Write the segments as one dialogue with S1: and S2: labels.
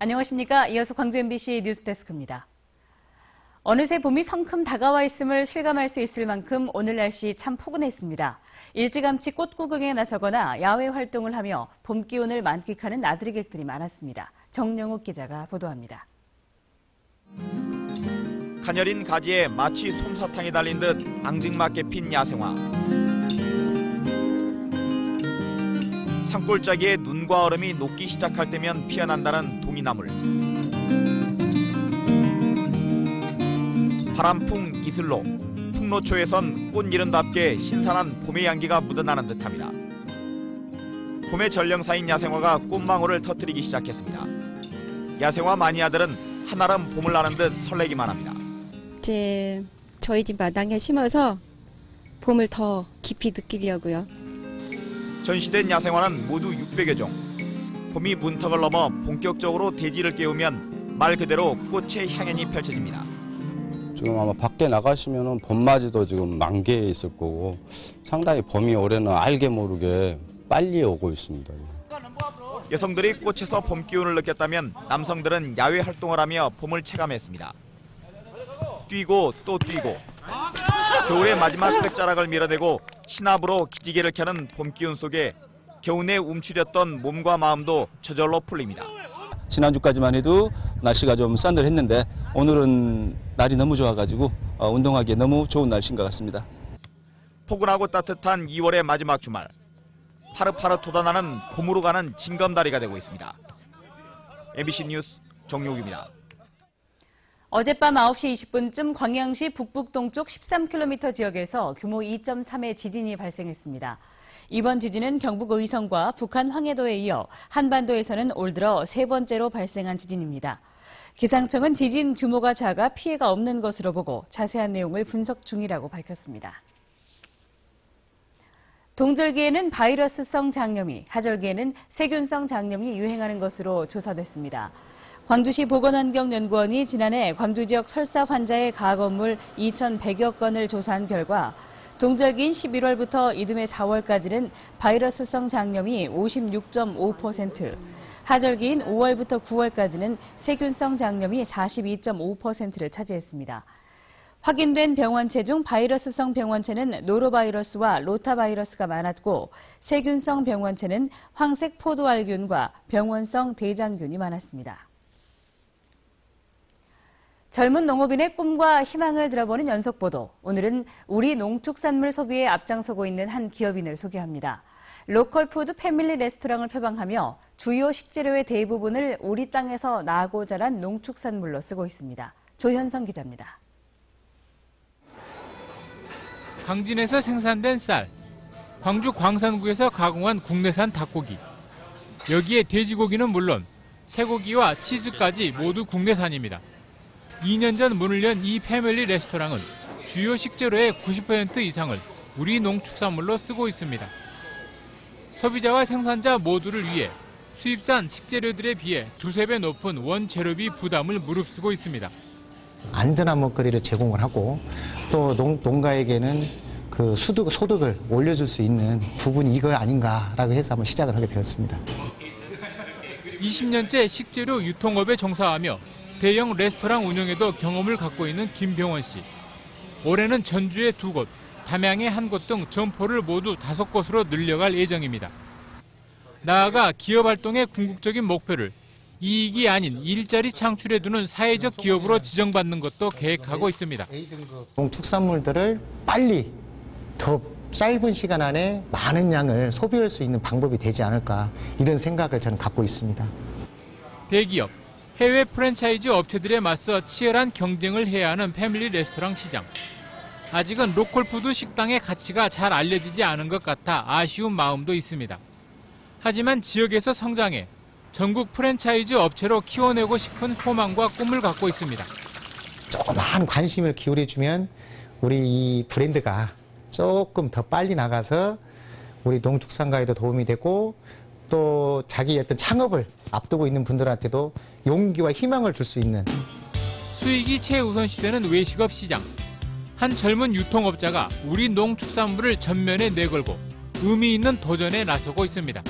S1: 안녕하십니까. 이어서 광주 MBC 뉴스데스크입니다. 어느새 봄이 성큼 다가와 있음을 실감할 수 있을 만큼 오늘 날씨 참 포근했습니다. 일찌감치 꽃 구경에 나서거나 야외 활동을 하며 봄 기온을 만끽하는 나들이객들이 많았습니다. 정영욱 기자가 보도합니다.
S2: 가녀린 가지에 마치 솜사탕이 달린 듯 앙증맞게 핀 야생화. 산골짜기에 눈과 얼음이 녹기 시작할 때면 피어난다는 동이나물. 바람풍 이슬로, 풍로초에선 꽃 이름답게 신선한 봄의 향기가 묻어나는 듯합니다. 봄의 전령사인 야생화가 꽃망울을 터뜨리기 시작했습니다. 야생화 마니아들은 한아름 봄을 나는 듯 설레기만 합니다.
S3: 이제 저희 집 마당에 심어서 봄을 더 깊이 느끼려고요.
S2: 전시된 야생화는 모두 600여 종. 봄이 문턱을 넘어 본격적으로 대지를 깨우면 말 그대로 꽃의 향연이 펼쳐집니다.
S4: 지금 아마 밖에 나가시면 봄맞이도 지금 만개해 있을 거고 상당히 봄이 올해는 알게 모르게 빨리 오고 있습니다.
S2: 여성들이 꽃에서 봄 기운을 느꼈다면 남성들은 야외 활동을 하며 봄을 체감했습니다. 뛰고 또 뛰고 겨울의 마지막 끝자락을 밀어내고 신압으로 기지개를 켜는 봄 기운 속에 겨우내 움츠렸던 몸과 마음도 저절로 풀립니다.
S5: 지난주까지만 해도 날씨가 좀 싸늘했는데 오늘은 날이 너무 좋아가지고 운동하기에 너무 좋은 날씨인 것 같습니다.
S2: 포근하고 따뜻한 2월의 마지막 주말. 파릇파릇 돋아나는 봄으로 가는 징검다리가 되고 있습니다. MBC 뉴스 정용욱입니다.
S1: 어젯밤 9시 20분쯤 광양시 북북동쪽 13km 지역에서 규모 2.3의 지진이 발생했습니다. 이번 지진은 경북 의성과 북한 황해도에 이어 한반도에서는 올 들어 세 번째로 발생한 지진입니다. 기상청은 지진 규모가 작아 피해가 없는 것으로 보고 자세한 내용을 분석 중이라고 밝혔습니다. 동절기에는 바이러스성 장염이, 하절기에는 세균성 장염이 유행하는 것으로 조사됐습니다. 광주시 보건환경연구원이 지난해 광주 지역 설사 환자의 가건물 2,100여 건을 조사한 결과 동절기인 11월부터 이듬해 4월까지는 바이러스성 장염이 56.5%, 하절기인 5월부터 9월까지는 세균성 장염이 42.5%를 차지했습니다. 확인된 병원체 중 바이러스성 병원체는 노로바이러스와 로타바이러스가 많았고 세균성 병원체는 황색 포도알균과 병원성 대장균이 많았습니다. 젊은 농업인의 꿈과 희망을 들어보는 연속보도. 오늘은 우리 농축산물 소비에 앞장서고 있는 한 기업인을 소개합니다. 로컬푸드 패밀리 레스토랑을 표방하며 주요 식재료의 대부분을 우리 땅에서 나고 자란 농축산물로 쓰고 있습니다. 조현성 기자입니다.
S6: 강진에서 생산된 쌀, 광주 광산구에서 가공한 국내산 닭고기. 여기에 돼지고기는 물론 쇠고기와 치즈까지 모두 국내산입니다. 2년 전 문을 연 이 패밀리 레스토랑은 주요 식재료의 90% 이상을 우리 농축산물로 쓰고 있습니다. 소비자와 생산자 모두를 위해 수입산 식재료들에 비해 두세 배 높은 원재료비 부담을 무릅쓰고 있습니다.
S7: 안전한 먹거리를 제공을 하고 또 농가에게는 그 소득을 올려줄 수 있는 부분이 이거 아닌가라고 해서 한번 시작을 하게 되었습니다.
S6: 20년째 식재료 유통업에 종사하며 대형 레스토랑 운영에도 경험을 갖고 있는 김병원 씨. 올해는 전주에 2곳, 담양에 1곳 등 점포를 모두 5곳으로 늘려갈 예정입니다. 나아가 기업 활동의 궁극적인 목표를 이익이 아닌 일자리 창출에 두는 사회적 기업으로 지정받는 것도 계획하고 있습니다.
S7: 농축산물들을 빨리 더 짧은 시간 안에 많은 양을 소비할 수 있는 방법이 되지 않을까 이런 생각을 저는 갖고 있습니다.
S6: 대기업, 해외 프랜차이즈 업체들에 맞서 치열한 경쟁을 해야 하는 패밀리 레스토랑 시장. 아직은 로컬푸드 식당의 가치가 잘 알려지지 않은 것 같아 아쉬운 마음도 있습니다. 하지만 지역에서 성장해 전국 프랜차이즈 업체로 키워내고 싶은 소망과 꿈을 갖고 있습니다.
S7: 조그마한 관심을 기울여주면 우리 이 브랜드가 조금 더 빨리 나가서 우리 농축산가에도 도움이 되고 또 자기 어떤 창업을 앞두고 있는 분들한테도 용기와 희망을 줄 수 있는.
S6: 수익이 최우선시되는 외식업 시장. 한 젊은 유통업자가 우리 농축산물을 전면에 내걸고 의미 있는 도전에 나서고 있습니다.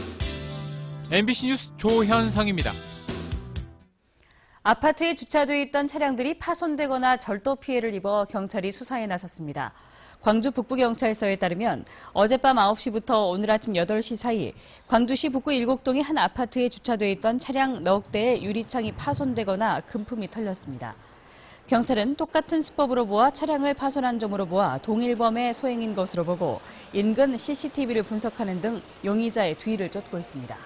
S6: MBC 뉴스 조현성입니다.
S1: 아파트에 주차돼 있던 차량들이 파손되거나 절도 피해를 입어 경찰이 수사에 나섰습니다. 광주 북부경찰서에 따르면 어젯밤 9시부터 오늘 아침 8시 사이 광주시 북구 일곡동의 한 아파트에 주차돼 있던 차량 넉 대의 유리창이 파손되거나 금품이 털렸습니다. 경찰은 똑같은 수법으로 보아 차량을 파손한 점으로 보아 동일범의 소행인 것으로 보고 인근 CCTV를 분석하는 등 용의자의 뒤를 쫓고 있습니다.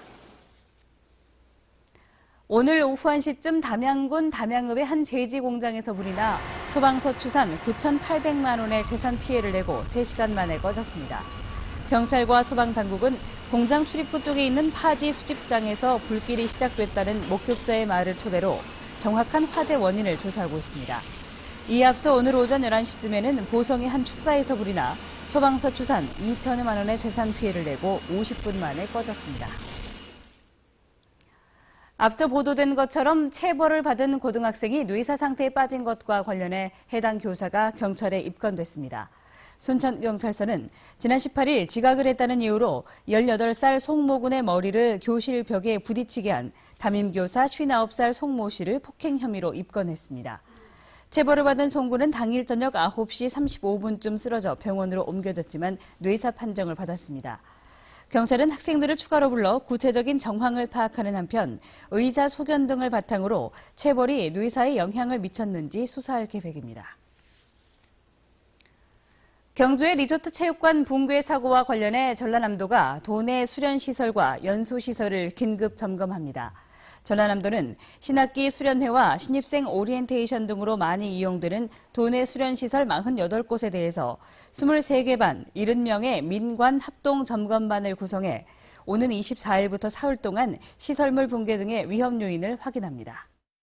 S1: 오늘 오후 1시쯤 담양군 담양읍의 한 제지 공장에서 불이 나 소방서 추산 9,800만 원의 재산 피해를 내고 3시간 만에 꺼졌습니다. 경찰과 소방당국은 공장 출입구 쪽에 있는 파지 수집장에서 불길이 시작됐다는 목격자의 말을 토대로 정확한 화재 원인을 조사하고 있습니다. 이에 앞서 오늘 오전 11시쯤에는 보성의 한 축사에서 불이 나 소방서 추산 2천여만 원의 재산 피해를 내고 50분 만에 꺼졌습니다. 앞서 보도된 것처럼 체벌을 받은 고등학생이 뇌사 상태에 빠진 것과 관련해 해당 교사가 경찰에 입건됐습니다. 순천경찰서는 지난 18일 지각을 했다는 이유로 18살 송모군의 머리를 교실 벽에 부딪히게 한 담임교사 59살 송모 씨를 폭행 혐의로 입건했습니다. 체벌을 받은 송군은 당일 저녁 9시 35분쯤 쓰러져 병원으로 옮겨졌지만 뇌사 판정을 받았습니다. 경찰은 학생들을 추가로 불러 구체적인 정황을 파악하는 한편 의사 소견 등을 바탕으로 체벌이 뇌사에 영향을 미쳤는지 수사할 계획입니다. 경주의 리조트 체육관 붕괴 사고와 관련해 전라남도가 도내 수련시설과 연소시설을 긴급 점검합니다. 전라남도는 신학기 수련회와 신입생 오리엔테이션 등으로 많이 이용되는 도내 수련시설 48곳에 대해서 23개 반, 70명의 민관 합동 점검반을 구성해 오는 24일부터 사흘 동안 시설물 붕괴 등의 위험 요인을 확인합니다.